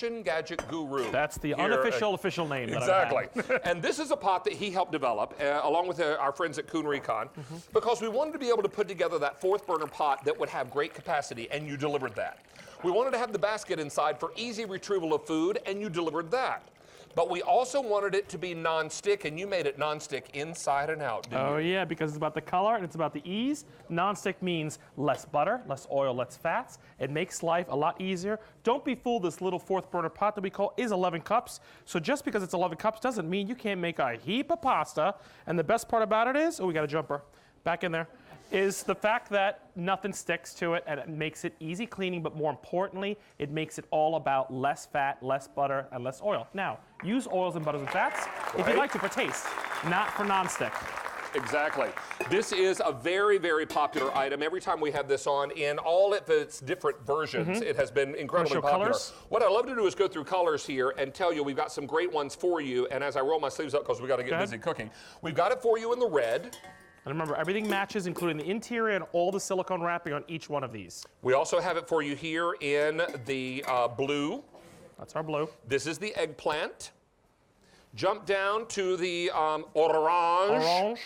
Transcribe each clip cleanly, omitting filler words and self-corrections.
kitchen gadget guru. That's the here, unofficial official name. Exactly. And this is a pot that he helped develop, along with our friends at Kuhn Rikon, because we wanted to be able to put together that fourth burner pot that would have great capacity, and you delivered that. We wanted to have the basket inside for easy retrieval of food, and you delivered that. But we also wanted it to be non-stick, and you made it non-stick inside and out, didn't you? Oh yeah, because it's about the color and it's about the ease. Non-stick means less butter, less oil, less fats. It makes life a lot easier. Don't be fooled, this little fourth burner pot that we call is 11 cups. So just because it's 11 cups doesn't mean you can't make a heap of pasta. And the best part about it is, oh, we got a jumper back in there, is the fact that nothing sticks to it and it makes it easy cleaning, but more importantly, it makes it all about less fat, less butter, and less oil. Now, use oils and butters and fats if you'd like to for taste, not for non-stick. Exactly. This is a very, very popular item. Every time we have this on, in all of its different versions, it has been incredibly popular. Colors? What I'd love to do is go through colors here and tell you we've got some great ones for you. And as I roll my sleeves up, because we got to get busy cooking, we've got it for you in the red. And remember, everything matches, including the interior and all the silicone wrapping on each one of these. We also have it for you here in the blue. That's our blue. This is the eggplant. Jump down to the orange. Orange.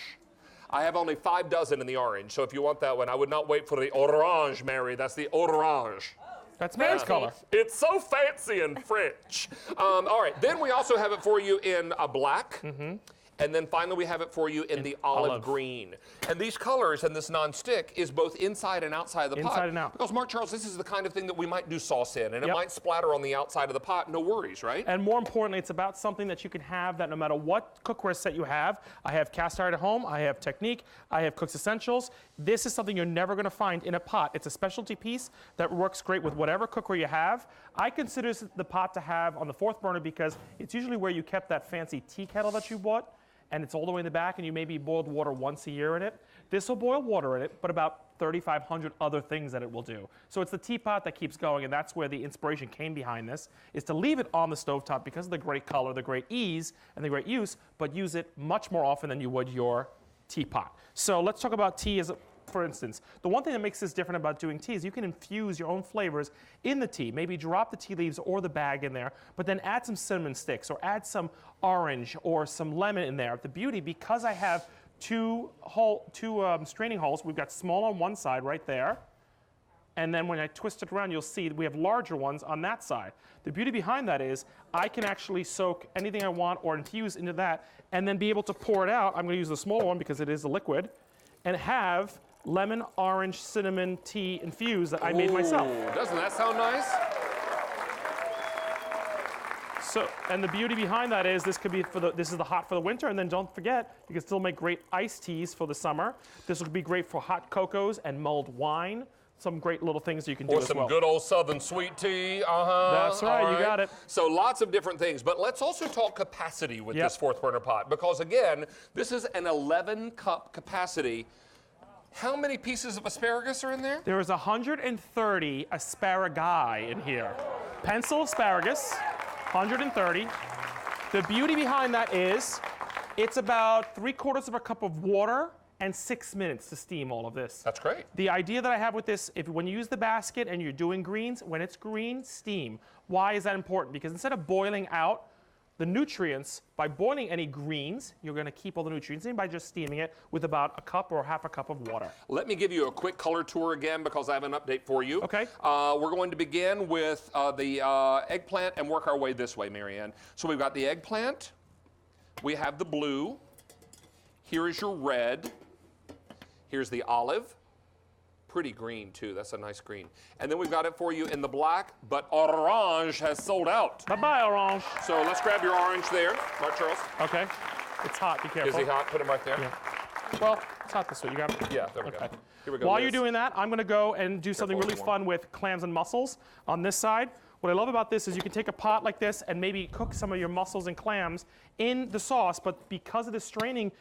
I have only 5 dozen in the orange, so if you want that one, I would not wait for the orange, Mary. That's the orange. That's Mary's color. It's so fancy and French. All right, then we also have it for you in a black. And then finally we have it for you in the olive green. And these colors and this non-stick is both inside and outside of the pot. Inside and out. Because Mark Charles, this is the kind of thing that we might do sauce in, and it might splatter on the outside of the pot, no worries, right? And more importantly, it's about something that you can have that no matter what cookware set you have. I have cast iron at home, I have Technique, I have Cook's Essentials. This is something you're never gonna find in a pot. It's a specialty piece that works great with whatever cookware you have. I consider this the pot to have on the fourth burner because it's usually where you kept that fancy tea kettle that you bought, and it's all the way in the back, and you maybe boiled water once a year in it. This will boil water in it, but about 3,500 other things that it will do. So it's the teapot that keeps going, and that's where the inspiration came behind this, is to leave it on the stovetop because of the great color, the great ease, and the great use, but use it much more often than you would your teapot. So let's talk about tea as for instance. The one thing that makes this different about doing tea is you can infuse your own flavors in the tea. Maybe drop the tea leaves or the bag in there, but then add some cinnamon sticks or add some orange or some lemon in there. The beauty, because I have two straining holes, we've got small on one side right there, and then when I twist it around, you'll see we have larger ones on that side. The beauty behind that is I can actually soak anything I want or infuse into that and then be able to pour it out. I'm going to use the smaller one because it is a liquid, and have lemon, orange, cinnamon tea infused that I made myself. Doesn't that sound nice? So, and the beauty behind that is this could be this is the hot for the winter, and then don't forget, you can still make great iced teas for the summer. This would be great for hot cocos and mulled wine. Some great little things you can do as well. Or some good old Southern sweet tea. That's right, you got it. So lots of different things, but let's also talk capacity with this fourth burner pot, because again, this is an 11-cup capacity. How many pieces of asparagus are in there? There is 130 asparagi in here. Pencil asparagus, 130. The beauty behind that is it's about 3/4 of a cup of water and 6 minutes to steam all of this. That's great. The idea that I have with this, when you use the basket and you're doing greens, when it's green, steam. Why is that important? Because instead of boiling out the nutrients, by boiling any greens, you're going to keep all the nutrients in by just steaming it with about a cup or half a cup of water. Let me give you a quick color tour again because I have an update for you. Okay. We're going to begin with the eggplant and work our way this way, Marianne. So we've got the eggplant. We have the blue. Here is your red. Here's the olive. Pretty green, too. That's a nice green. And then we've got it for you in the black, but orange has sold out. Bye-bye, orange. So let's grab your orange there, Mark-Charles. Okay. It's hot. Be careful. Is he hot? Put him right there. Yeah. Well, it's hot this way. You got it? Yeah, there we go. Here we go. While you're doing that, I'm going to go and do something really fun with clams and mussels on this side. What I love about this is you can take a pot like this and maybe cook some of your mussels and clams in the sauce, but because of the straining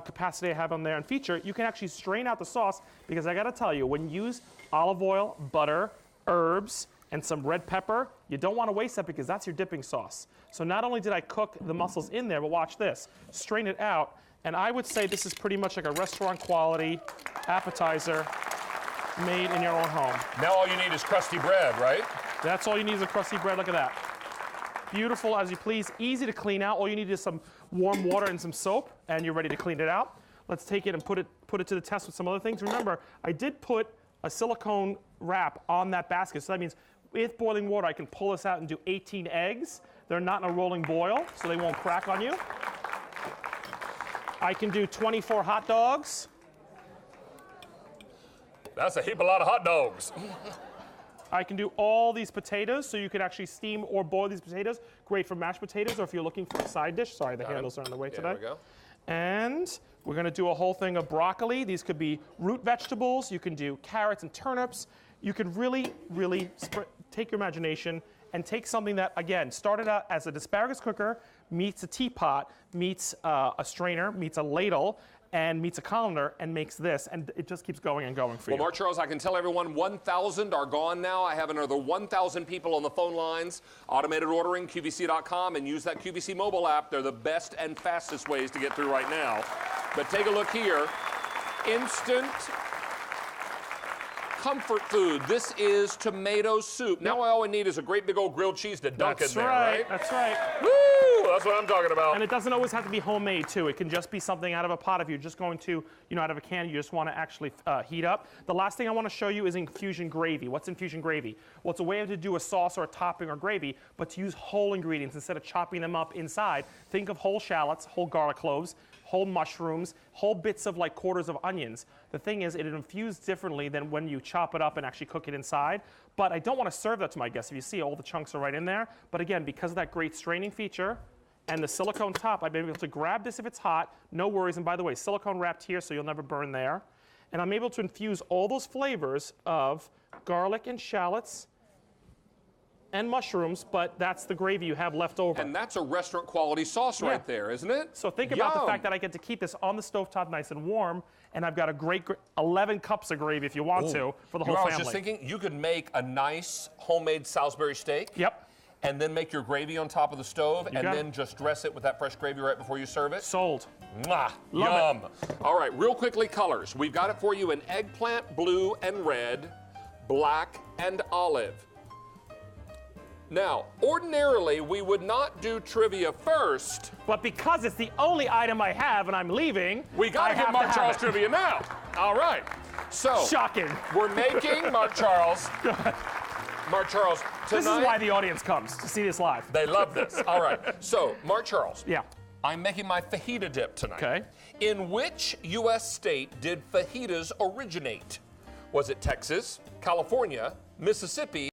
capacity I have on there and feature, you can actually strain out the sauce, because I gotta tell you, when you use olive oil, butter, herbs, and some red pepper, you don't wanna waste that because that's your dipping sauce. So not only did I cook the mussels in there, but watch this, strain it out, and I would say this is pretty much like a restaurant quality appetizer made in your own home. Now all you need is crusty bread, right? That's all you need is a crusty bread. Look at that. beautiful as you please, easy to clean out. All you need is some warm water and some soap, and you're ready to clean it out. Let's take it and put it to the test with some other things. Remember, I did put a silicone wrap on that basket, so that means with boiling water, I can pull this out and do 18 eggs. They're not in a rolling boil, so they won't crack on you. I can do 24 hot dogs. That's a heap of lot of hot dogs. I can do all these potatoes, so you can actually steam or boil these potatoes. Great for mashed potatoes, or if you're looking for a side dish. Sorry, the handles are in the way today. There we go. And we're going to do a whole thing of broccoli. These could be root vegetables. You can do carrots and turnips. You can really, really take your imagination and take something that, again, started out as an asparagus cooker, meets a teapot, meets a strainer, meets a ladle, and meets a colander, and makes this, and it just keeps going and going for you. Well, MarkCharles, I can tell everyone 1,000 are gone now. I have another 1,000 people on the phone lines. Automated ordering, QVC.com, and use that QVC mobile app. They're the best and fastest ways to get through right now. But take a look here. Instant comfort food. This is tomato soup. Now all I need is a great big old grilled cheese to dunk in there, right? That's right. Woo! That's what I'm talking about. And it doesn't always have to be homemade, too. It can just be something out of a pot. If you're just going to, out of a can, you just want to actually heat up. The last thing I want to show you is Infusion Gravy. What's Infusion Gravy? Well, it's a way to do a sauce or a topping or gravy, but to use whole ingredients instead of chopping them up inside. Think of whole shallots, whole garlic cloves, whole mushrooms, whole bits of like quarters of onions. The thing is, it infused differently than when you chop it up and actually cook it inside. But I don't want to serve that to my guests. If you see, all the chunks are right in there. But again, because of that great straining feature and the silicone top, I've been able to grab this if it's hot, no worries. And by the way, silicone wrapped here so you'll never burn there. And I'm able to infuse all those flavors of garlic and shallots and mushrooms, but that's the gravy you have left over. And that's a restaurant quality sauce right there, isn't it? So think about the fact that I get to keep this on the stovetop nice and warm, and I've got a great 11 cups of gravy if you want to for the whole family. I was just thinking, you could make a nice homemade Salisbury steak. Yep. And then make your gravy on top of the stove, and then just dress it with that fresh gravy right before you serve it. Sold. Mwah, Love yum. All right, real quickly, colors. We've got it for you in eggplant, blue and red, black and olive. Now, ordinarily, we would not do trivia first. But because it's the only item I have and I'm leaving, we got to get MarkCharles trivia now. All right. So, shocking. We're making MarkCharles. MarkCharles, tonight. This is why the audience comes, to see this live. They love this. All right. So, MarkCharles. Yeah. I'm making my fajita dip tonight. Okay. In which U.S. state did fajitas originate? Was it Texas, California, Mississippi,